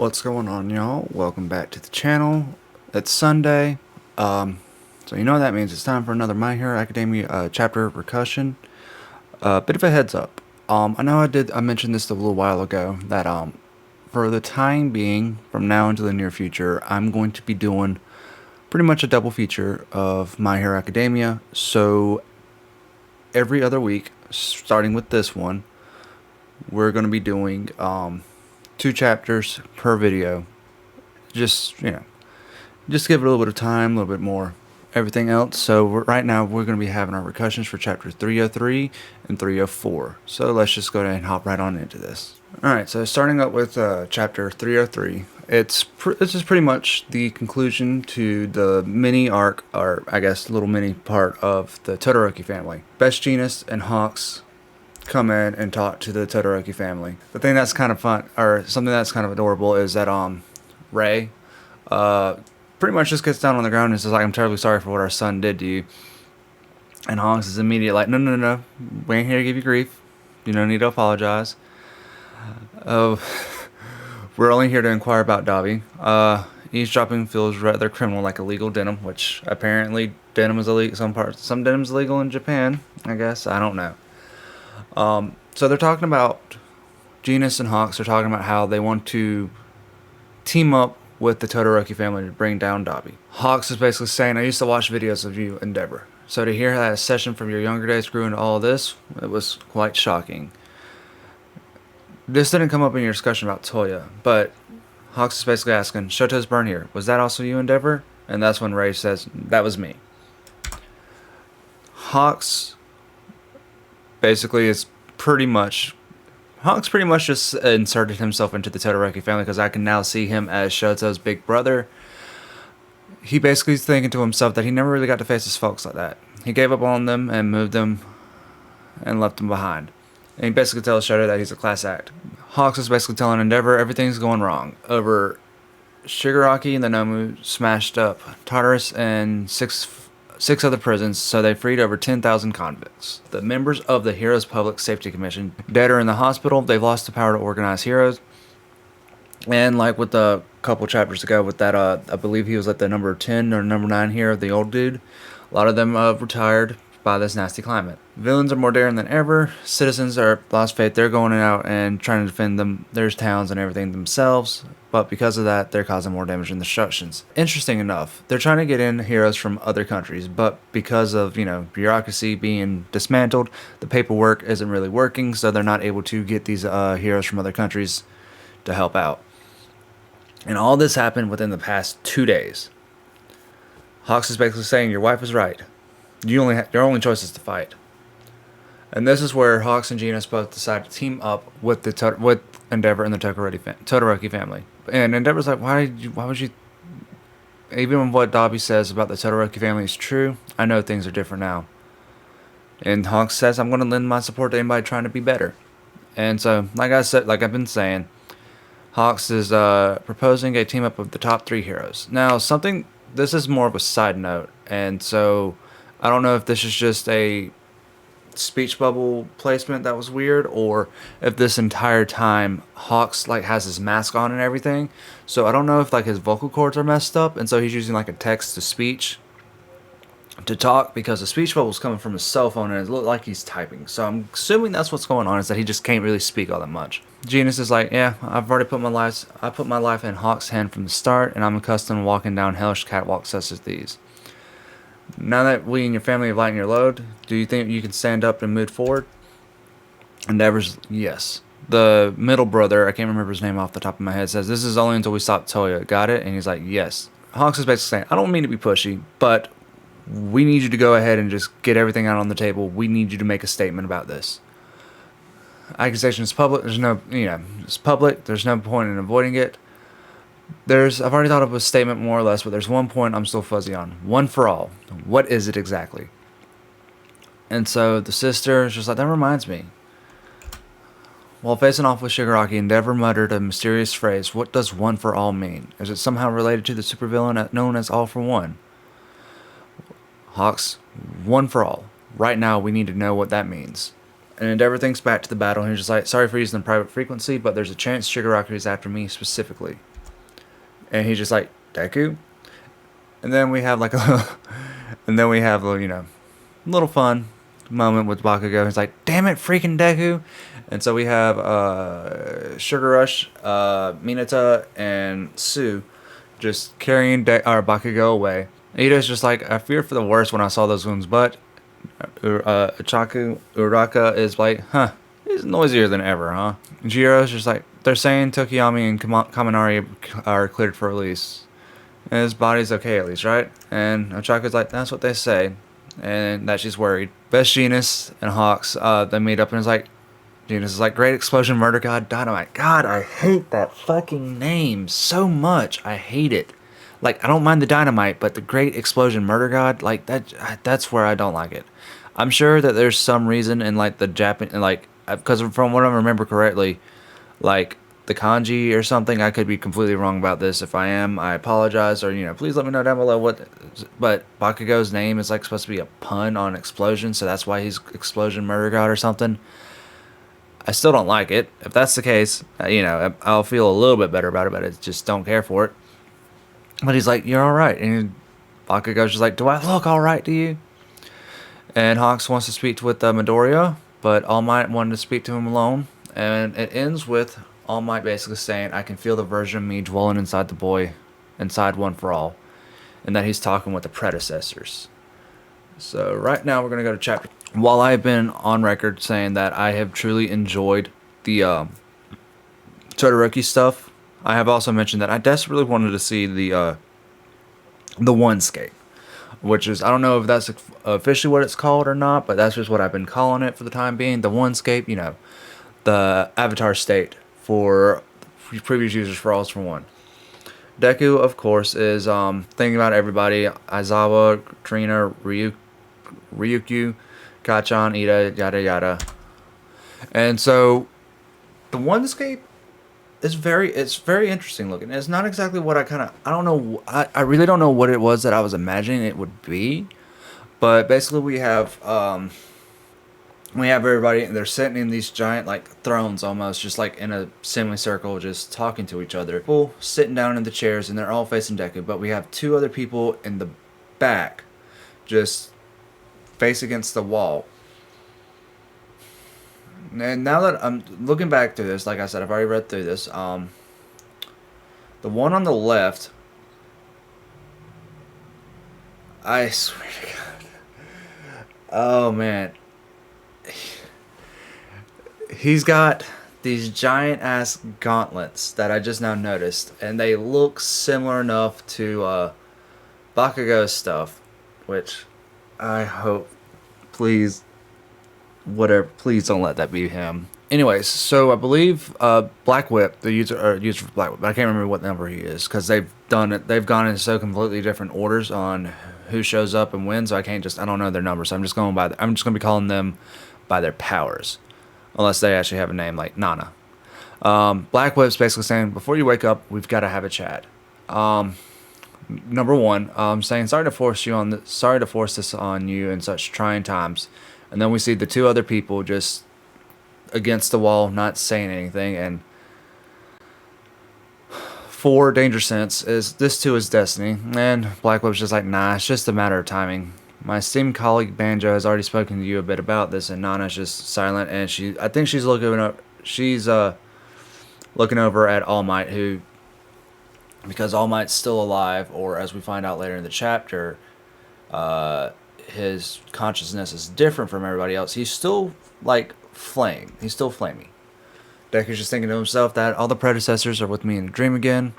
What's going on, y'all? Welcome back to the channel. It's Sunday, so you know what that means. It's time for another My Hero Academia chapter Recussion. Bit of a heads up. I know I mentioned this a little while ago that for the time being, from now into the near future, I'm going to be doing pretty much a double feature of My Hero Academia. So every other week, starting with this one, we're going to be doing 2 chapters per video. Just just give it a little bit of time, a little bit more everything else. So right now we're going to be having our recussions for chapters 303 and 304. So let's just go ahead and hop right on into this. Alright, so starting up with chapter 303, this is pretty much the conclusion to the mini arc, or I guess little mini part of the Todoroki family. Best Jeanist and Hawks come in and talk to the Todoroki family. The thing that's kind of fun, or something that's kind of adorable, is that Ray pretty much just gets down on the ground and says, like, I'm terribly sorry for what our son did to you. And Hawks is immediate, like, no, we ain't here to give you grief. You don't need to apologize. We're only here to inquire about Dabi. Eavesdropping feels rather criminal, like illegal denim, which apparently denim is illegal. Some denim's illegal in Japan, I guess. I don't know. So they're talking about Genus and Hawks are talking about how they want to team up with the Todoroki family to bring down Dabi. Hawks is basically saying, I used to watch videos of you, Endeavor. So to hear that a session from your younger days grew into all of this, it was quite shocking. This didn't come up in your discussion about Toya, but Hawks is basically asking, Shoto's burn here, was that also you, Endeavor? And that's when Ray says, that was me. Hawks pretty much just inserted himself into the Todoroki family, because I can now see him as Shoto's big brother. He basically is thinking to himself that he never really got to face his folks like that. He gave up on them and moved them and left them behind. And he basically tells Shoto that he's a class act. Hawks is basically telling Endeavor everything's going wrong. Over Shigaraki and the Nomu smashed up Tartarus and six other prisons, so they freed over 10,000 convicts. The members of the Heroes Public Safety Commission, dead or in the hospital, they've lost the power to organize heroes. And like with a couple chapters ago with that, I believe he was like the number 10 or number 9 hero, the old dude. A lot of them retired by this nasty climate. Villains are more daring than ever. Citizens are lost faith. They're going out and trying to defend their towns and everything themselves. But because of that, they're causing more damage and destructions. Interesting enough, they're trying to get in heroes from other countries, but because of, bureaucracy being dismantled, the paperwork isn't really working, so they're not able to get these heroes from other countries to help out. And all this happened within the past 2 days. Hawks is basically saying, your wife is right. Your only choice is to fight. And this is where Hawks and Genus both decide to team up with with Endeavor and the Todoroki family. And Endeavor's like, why would you? Even when what Dabi says about the Todoroki family is true, I know things are different now. And Hawks says, I'm going to lend my support to anybody trying to be better. And so, like I've been saying, Hawks is proposing a team up of the top 3 heroes. Now, this is more of a side note, and so I don't know if this is just a speech bubble placement that was weird, or if this entire time Hawks has his mask on and everything. So I don't know if his vocal cords are messed up, and so he's using a text to speech to talk, because the speech bubble is coming from his cell phone and it looked like he's typing. So I'm assuming that's what's going on, is that he just can't really speak all that much. Genus is like, yeah, I put my life in Hawks' hand from the start, and I'm accustomed to walking down hellish catwalks such as these. Now that we and your family have lightened your load, do you think you can stand up and move forward? Endeavor's yes. The middle brother, I can't remember his name off the top of my head, says, this is only until we stop Toya. Got it? And he's like, yes. Hawks is basically saying, I don't mean to be pushy, but we need you to go ahead and just get everything out on the table. We need you to make a statement about this. Accusation is public. It's public. There's no point in avoiding it. I've already thought of a statement more or less, but there's one point I'm still fuzzy on. One for all. What is it exactly? And so the sister is just like, that reminds me. While facing off with Shigaraki, Endeavor muttered a mysterious phrase. What does one for all mean? Is it somehow related to the supervillain known as All for One? Hawks, one for all. Right now, we need to know what that means. And Endeavor thinks back to the battle, and he's just like, sorry for using the private frequency, but there's a chance Shigaraki is after me specifically. And he's just like, Deku? And then we have like a, and then we have a, little fun moment with Bakugo. He's like, damn it, freaking Deku. And so we have Sugar Rush, Mineta, and Sue just carrying Bakugo away. Ida's just like, I feared for the worst when I saw those wounds, but Chaku Uraka is like, huh, he's noisier than ever, huh? Jiro's just like, they're saying Tokiyami and Kaminari are cleared for release. And his body's okay at least, right? And Ochako's like, that's what they say. And that she's worried. Best Genus and Hawks, they meet up and it's like, Genus is like, Great Explosion, Murder God, Dynamite. God, I hate that fucking name so much. I hate it. Like, I don't mind the Dynamite, but the Great Explosion, Murder God, like, that's where I don't like it. I'm sure that there's some reason in, like, the Japan, like, because from what I remember correctly, like, the kanji or something, I could be completely wrong about this. If I am, I apologize, or, please let me know down below what, but Bakugo's name is, like, supposed to be a pun on explosion, so that's why he's Explosion Murder God or something. I still don't like it. If that's the case, I'll feel a little bit better about it, but I just don't care for it. But he's like, you're alright. And Bakugo's just like, do I look alright to you? And Hawks wants to speak with Midoriya, but All Might wanted to speak to him alone. And it ends with All Might basically saying, I can feel the version of me dwelling inside the boy, inside One for All. And that he's talking with the predecessors. So right now we're going to go to chapter. While I've been on record saying that I have truly enjoyed the Todoroki stuff, I have also mentioned that I desperately wanted to see the Onescape, which is, I don't know if that's officially what it's called or not, but that's just what I've been calling it for the time being. The Onescape, the avatar state for previous users for All for One. Deku, of course, is thinking about everybody: Aizawa, Trina, Ryukyu, Kachan, Ida, yada yada. And so the Onescape is very interesting looking. It's not exactly what I don't know, I really don't know what it was that I was imagining it would be. But basically we have everybody, and they're sitting in these giant, like, thrones almost, just like in a semicircle, just talking to each other. People sitting down in the chairs, and they're all facing Deku, but we have two other people in the back, just face against the wall. And now that I'm looking back through this, like I said, I've already read through this. The one on the left, I swear to God. Oh, man. He's got these giant ass gauntlets that I just now noticed, and they look similar enough to Bakugo's stuff, which I hope, please don't let that be him. Anyways, so I believe Black Whip, the user for Black Whip, but I can't remember what number he is, because they've gone in so completely different orders on who shows up and when, so I don't know their numbers, so I'm just going to be calling them by their powers. Unless they actually have a name like Nana. Black Whip's basically saying, before you wake up, we've got to have a chat. Number one, saying sorry to force this on you in such trying times. And then we see the two other people just against the wall, not saying anything. And 4, Danger Sense, is this too is destiny. And Black Whip's just like, nah, it's just a matter of timing. My esteemed colleague Banjo has already spoken to you a bit about this, and Nana's just silent, and I think she's looking over at All Might, because All Might's still alive, or as we find out later in the chapter, his consciousness is different from everybody else. He's still like flame. He's still flamey. Deku's just thinking to himself that all the predecessors are with me in a dream again.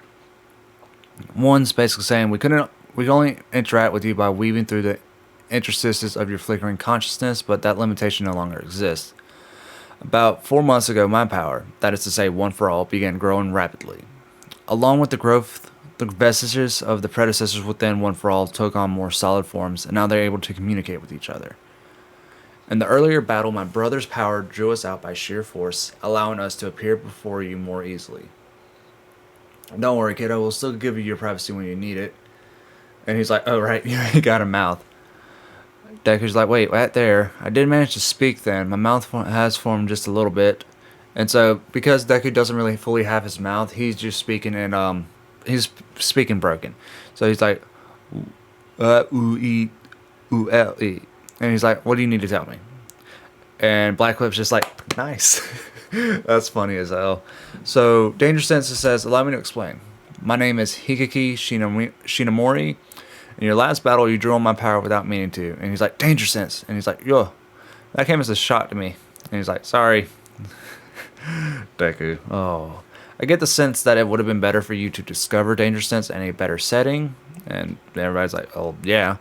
One's basically saying we can only interact with you by weaving through the interstices of your flickering consciousness, but that limitation no longer exists. About 4 months ago, my power, that is to say One for All, began growing rapidly. Along with the growth, the vestiges of the predecessors within One for All took on more solid forms, and now they're able to communicate with each other. In the earlier battle, my brother's power drew us out by sheer force, allowing us to appear before you more easily. Don't worry, kiddo, we'll still give you your privacy when you need it. And he's like, oh right, you got a mouth. Deku's like, wait, right there. I did manage to speak then. My mouth has formed just a little bit. And so, because Deku doesn't really fully have his mouth, he's just speaking in he's speaking broken. So he's like, ooh, e, ooh, e. And he's like, what do you need to tell me? And Black Whip's just like, nice. That's funny as hell. So Danger Sense says, allow me to explain. My name is Higeki Shinamori. In your last battle, you drew on my power without meaning to. And he's like, Danger Sense. And he's like, yo, that came as a shock to me. And he's like, sorry. Deku. Oh. I get the sense that it would have been better for you to discover Danger Sense in a better setting. And everybody's like, oh, yeah.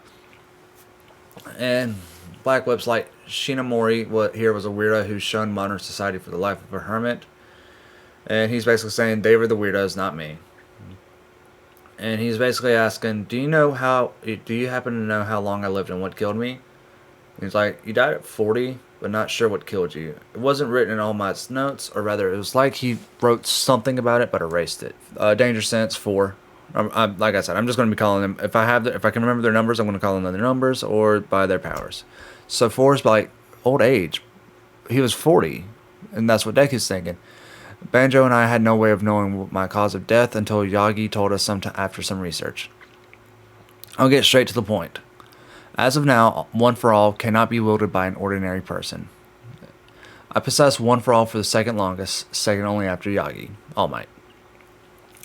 And Black Whip's like, Shinamori here was a weirdo who shunned modern society for the life of a hermit. And he's basically saying, they were the weirdos, not me. And he's basically asking, do you happen to know how long I lived and what killed me? And he's like, you died at 40, but not sure what killed you. It wasn't written in All Might's notes, or rather, it was like he wrote something about it, but erased it. Danger Sense 4. Like I said, I'm just going to be calling them, if I can remember their numbers, I'm going to call them their numbers or by their powers. So 4 is like old age. He was 40, and that's what Deku's thinking. Banjo and I had no way of knowing my cause of death until Yagi told us after some research. I'll get straight to the point. As of now, One for All cannot be wielded by an ordinary person. I possess One for All for the second longest, second only after Yagi, All Might.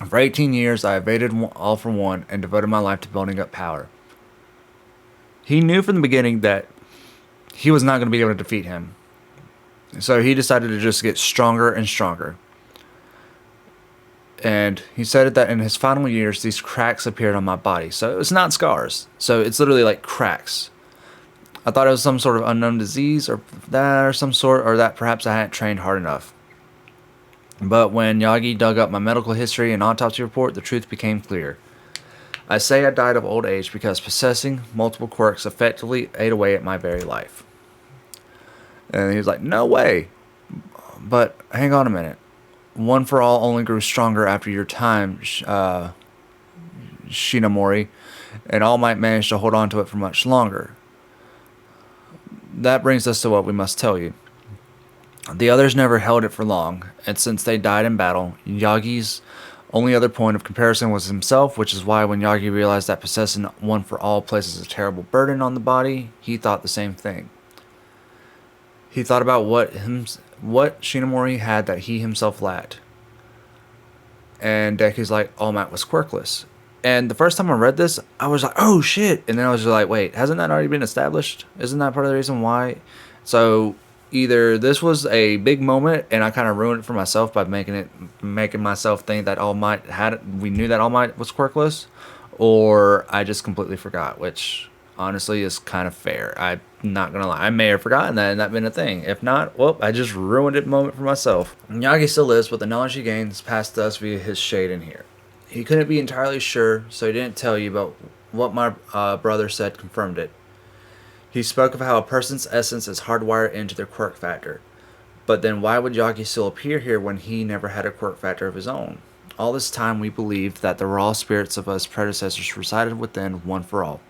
For 18 years, I evaded All for One and devoted my life to building up power. He knew from the beginning that he was not going to be able to defeat him. So he decided to just get stronger and stronger. And he said that in his final years, these cracks appeared on my body. So it's not scars. So it's literally like cracks. I thought it was some sort of unknown disease or some sort, or that perhaps I hadn't trained hard enough. But when Yagi dug up my medical history and autopsy report, the truth became clear. I say I died of old age because possessing multiple quirks effectively ate away at my very life. And he was like, no way. But hang on a minute. One for All only grew stronger after your time, Shinamori, and All Might managed to hold on to it for much longer. That brings us to what we must tell you. The others never held it for long, and since they died in battle, Yagi's only other point of comparison was himself, which is why when Yagi realized that possessing One for All places a terrible burden on the body, he thought the same thing. He thought about what Shinamori had that he himself lacked. And Deku's like, All Might was quirkless. And the first time I read this, I was like, oh shit. And then I was just like, wait, hasn't that already been established? Isn't that part of the reason why? So either this was a big moment and I kind of ruined it for myself by making myself think that All Might we knew that All Might was quirkless, or I just completely forgot, which honestly is kind of fair. I'm not gonna lie, I may have forgotten that and that been a thing. If not, well, I just ruined it moment for myself. Yagi still lives, but the knowledge he gains passed to us via his shade in here. He couldn't be entirely sure, so he didn't tell you, but what my brother said confirmed it. He spoke of how a person's essence is hardwired into their quirk factor. But then why would Yagi still appear here when he never had a quirk factor of his own? All this time we believed that the raw spirits of us predecessors resided within One for All.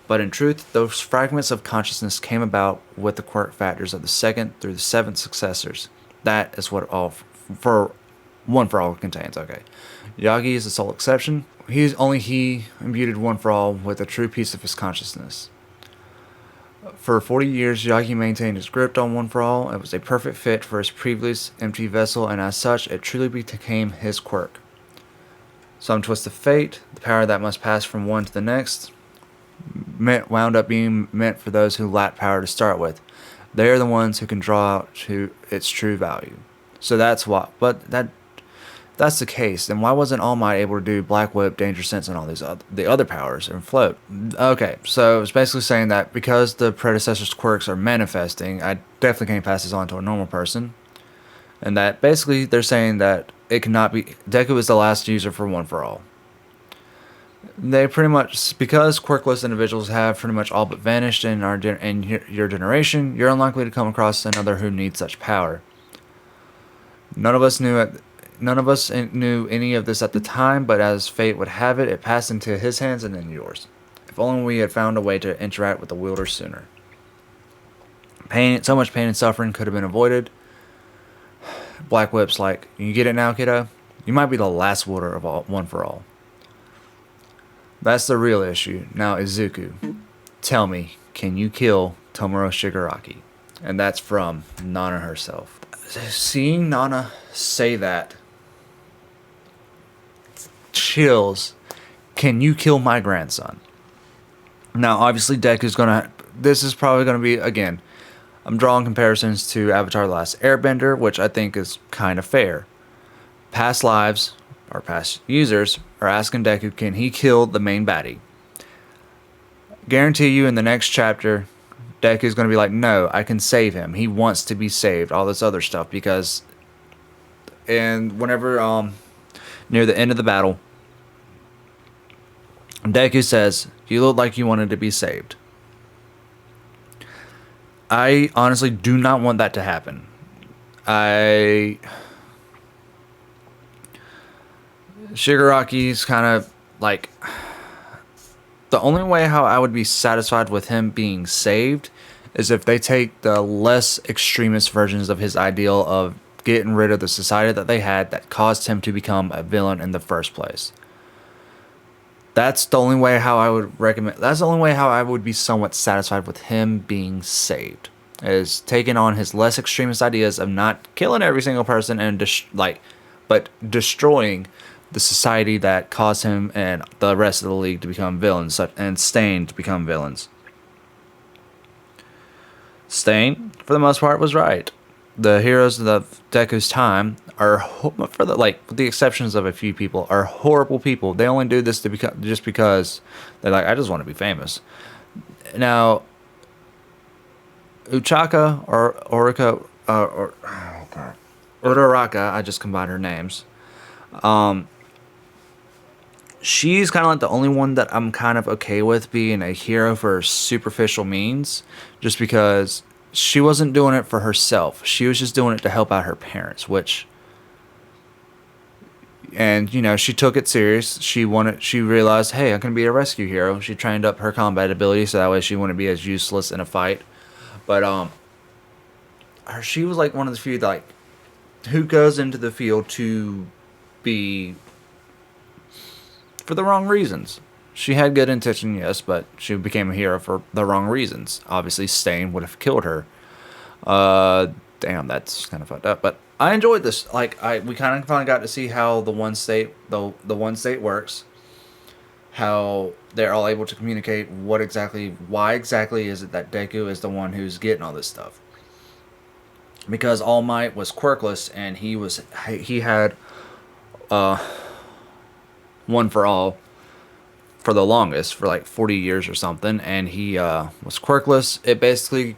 But in truth, those fragments of consciousness came about with the quirk factors of the second through the seventh successors. That is what One for All contains. Okay, Yagi is the sole exception. He imbued One for All with a true piece of his consciousness. For 40 years, Yagi maintained his grip on One for All. It was a perfect fit for his previous empty vessel, and as such, it truly became his quirk. Some twist of fate, the power that must pass from one to the next, wound up being meant for those who lack power to start with. They are the ones who can draw out to its true value. So that's why. But that's the case, then why wasn't All Might able to do Black Whip, Danger Sense, and all the other powers and float? Okay, so it's basically saying that because the predecessor's quirks are manifesting, I definitely can't pass this on to a normal person. And that basically they're saying that it cannot be. Deku is the last user for One for All. They pretty much, because quirkless individuals have pretty much all but vanished in your generation, you're unlikely to come across another who needs such power. None of us knew any of this at the time, but as fate would have it, it passed into his hands and then yours. If only we had found a way to interact with the wielder sooner. So much pain and suffering could have been avoided. Black Whip's like, you get it now, kiddo? You might be the last warder of all, one for all. That's the real issue. Now, Izuku, tell me, can you kill Tomura Shigaraki? And that's from Nana herself. Seeing Nana say that chills. Can you kill my grandson? Now, obviously, Deku's gonna. This is probably gonna be, again, I'm drawing comparisons to Avatar: The Last Airbender, which I think is kind of fair. Past lives, or past users, are asking Deku, can he kill the main baddie? Guarantee you in the next chapter, Deku's going to be like, no, I can save him. He wants to be saved. All this other stuff. Because, and whenever, near the end of the battle, Deku says, you look like you wanted to be saved. I honestly do not want that to happen. Shigaraki's kind of like, the only way how I would be satisfied with him being saved is if they take the less extremist versions of his ideal of getting rid of the society that they had that caused him to become a villain in the first place. That's the only way how I would recommend. That's the only way how I would be somewhat satisfied with him being saved, is taking on his less extremist ideas of not killing every single person and but destroying the society that caused him and the rest of the league to become villains, and Stain to become villains. Stain, for the most part, was right. The heroes of Deku's time are, for the with the exceptions of a few people, are horrible people. They only do this to just because they're like, I just want to be famous. Now, Uchaka or Orika or oh god, Uraraka, I just combined her names. She's kind of like the only one that I'm kind of okay with being a hero for superficial means, just because she wasn't doing it for herself. She was just doing it to help out her parents, and you know, she took it serious. She realized, hey, I can be a rescue hero. She trained up her combat ability so that way she wouldn't be as useless in a fight. But she was like one of the few who goes into the field to be for the wrong reasons. She had good intention, yes, but she became a hero for the wrong reasons. Obviously, Stain would have killed her. Damn, that's kind of fucked up. But I enjoyed this. We kind of finally got to see how the one state works. How they're all able to communicate why exactly is it that Deku is the one who's getting all this stuff. Because All Might was quirkless and he had one for all for the longest, for like 40 years or something, and he was quirkless. It basically,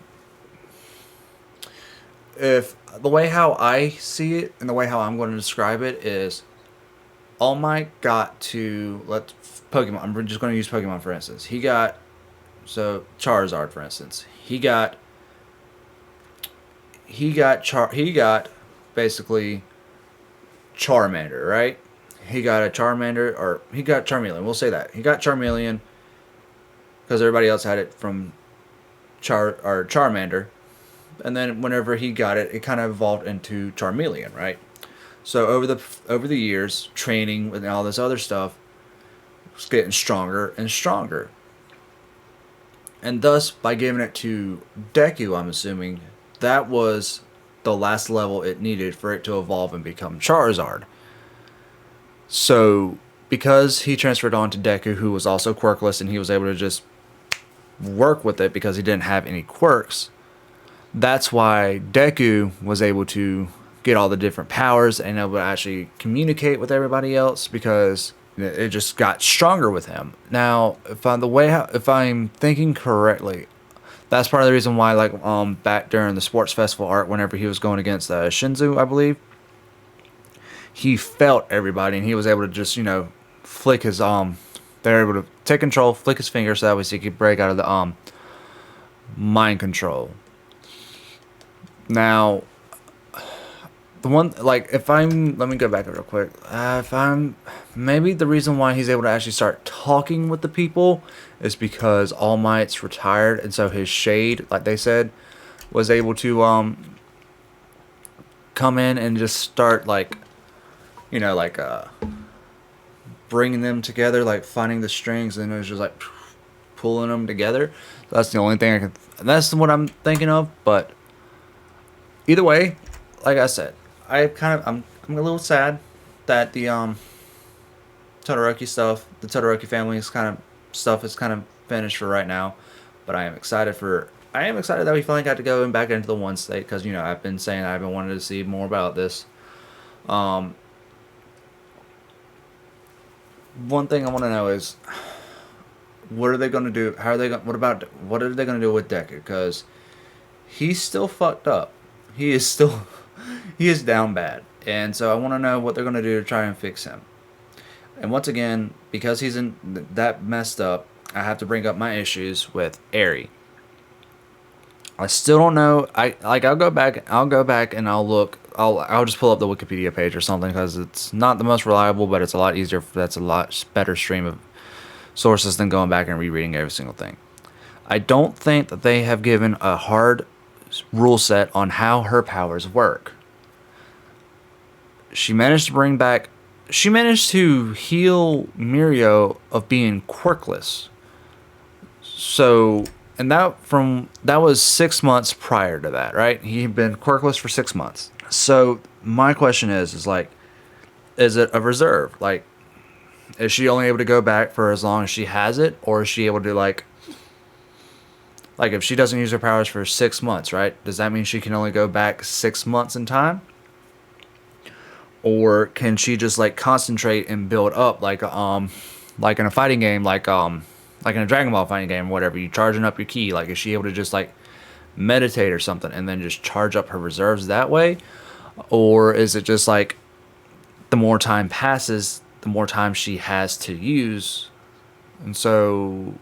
if the way how I see it and the way how I'm going to describe it is, All Might got to Pokemon. I'm just going to use Pokemon for instance. He got Charizard for instance. He got basically Charmander, right? He got a Charmander, or he got Charmeleon. We'll say that he got Charmeleon because everybody else had it from Charmander, and then whenever he got it, it kind of evolved into Charmeleon, right? So over the years, training and all this other stuff was getting stronger and stronger, and thus by giving it to Deku, I'm assuming that was the last level it needed for it to evolve and become Charizard. So, because he transferred on to Deku, who was also quirkless, and he was able to just work with it because he didn't have any quirks, that's why Deku was able to get all the different powers and able to actually communicate with everybody else, because it just got stronger with him. Now, if I'm thinking correctly, that's part of the reason why, back during the sports festival arc, whenever he was going against Shinzu, I believe, he felt everybody, and he was able to just, flick his they're able to take control, flick his finger, so that way he could break out of the mind control. Now, the one let me go back real quick. Maybe the reason why he's able to actually start talking with the people is because All Might's retired, and so his shade, like they said, was able to come in and just start like bringing them together, like finding the strings, and it was just like pulling them together. That's the only thing I can. That's what I'm thinking of. But either way, like I said, I'm a little sad that the Todoroki stuff, the Todoroki family's kind of stuff is kind of finished for right now. But I am excited that we finally got to go back into the one state because I've been saying I've been wanting to see more about this. Um, One thing I want to know is what are they going to do? How are they going? What are they going to do with Deku? Because he's still fucked up. He is still he is down bad, and so I want to know what they're going to do to try and fix him. And once again, because he's in that messed up, I have to bring up my issues with Eri. I still don't know. I'll go back. I'll go back and I'll look. I'll just pull up the Wikipedia page or something because it's not the most reliable, but it's a lot easier. That's a lot better stream of sources than going back and rereading every single thing. I don't think that they have given a hard rule set on how her powers work. She managed to bring back. She managed to heal Mirio of being quirkless. So, and that was 6 months prior to that, right? He'd been quirkless for 6 months. So my question is like, is it a reserve? Like, is she only able to go back for as long as she has it, or is she able to like if she doesn't use her powers for 6 months, right? Does that mean she can only go back 6 months in time? Or can she just like concentrate and build up like in a fighting game, like in a Dragon Ball fighting game, whatever, you charging up your ki, like is she able to just like meditate or something and then just charge up her reserves that way? Or is it just like the more time passes, the more time she has to use? And so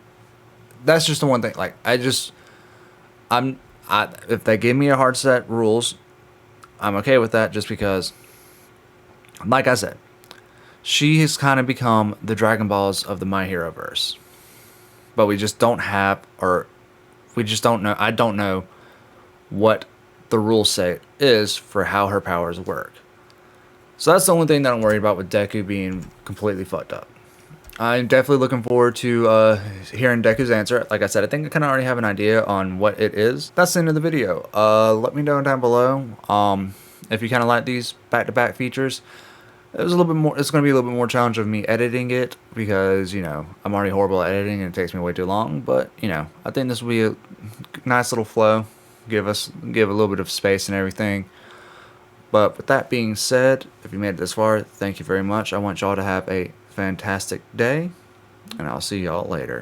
that's just the one thing. Like if they give me a hard set rules, I'm okay with that just because, like I said, she has kind of become the Dragon Balls of the My Hero verse. But we just don't have, or we just don't know. I don't know what the rule set is for how her powers work. So that's the only thing that I'm worried about with Deku being completely fucked up. I'm definitely looking forward to hearing Deku's answer. Like I said, I think I kind of already have an idea on what it is. That's the end of the video. Let me know down below if you kind of like these back-to-back features. It was a little bit more. It's going to be a little bit more challenge of me editing it because I'm already horrible at editing and it takes me way too long. But I think this will be a nice little flow. Give a little bit of space and everything. But with that being said, if you made it this far, thank you very much. I want y'all to have a fantastic day, and I'll see y'all later.